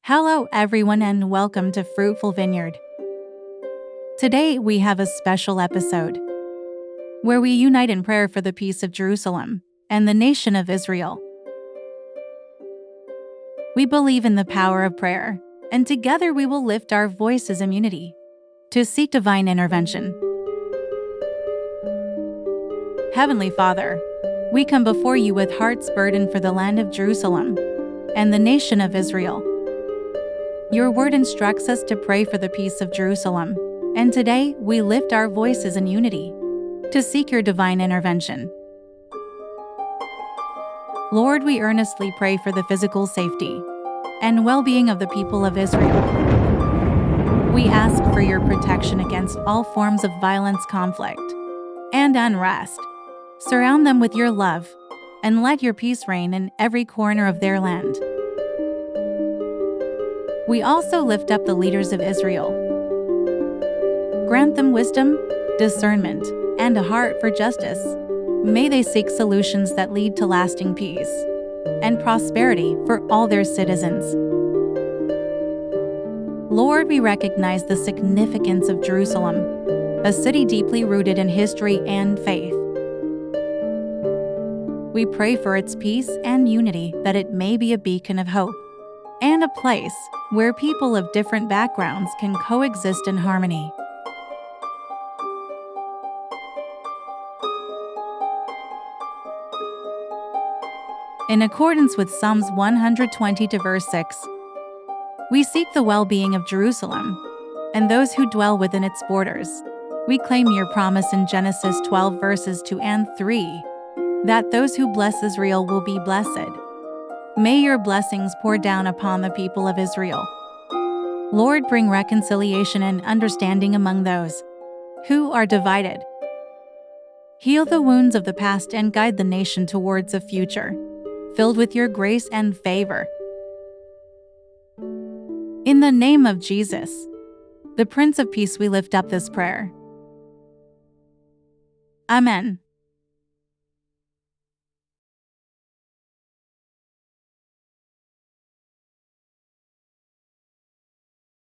Hello everyone and welcome to Fruitful Vineyard. Today we have a special episode where we unite in prayer for the peace of Jerusalem and the nation of Israel. We believe in the power of prayer, and together we will lift our voices in unity to seek divine intervention. Heavenly Father, we come before you with hearts burdened for the land of Jerusalem and the nation of Israel. Your word instructs us to pray for the peace of Jerusalem, and today we lift our voices in unity to seek your divine intervention. Lord, we earnestly pray for the physical safety and well-being of the people of Israel. We ask for your protection against all forms of violence, conflict, and unrest. Surround them with your love, and let your peace reign in every corner of their land. We also lift up the leaders of Israel. Grant them wisdom, discernment, and a heart for justice. May they seek solutions that lead to lasting peace and prosperity for all their citizens. Lord, we recognize the significance of Jerusalem, a city deeply rooted in history and faith. We pray for its peace and unity, that it may be a beacon of hope and a place where people of different backgrounds can coexist in harmony. In accordance with Psalms 120 verse 6, we seek the well-being of Jerusalem and those who dwell within its borders. We claim your promise in Genesis 12 verses 2 and 3, that those who bless Israel will be blessed. May your blessings pour down upon the people of Israel. Lord, bring reconciliation and understanding among those who are divided. Heal the wounds of the past and guide the nation towards a future filled with your grace and favor. In the name of Jesus, the Prince of Peace, we lift up this prayer. Amen.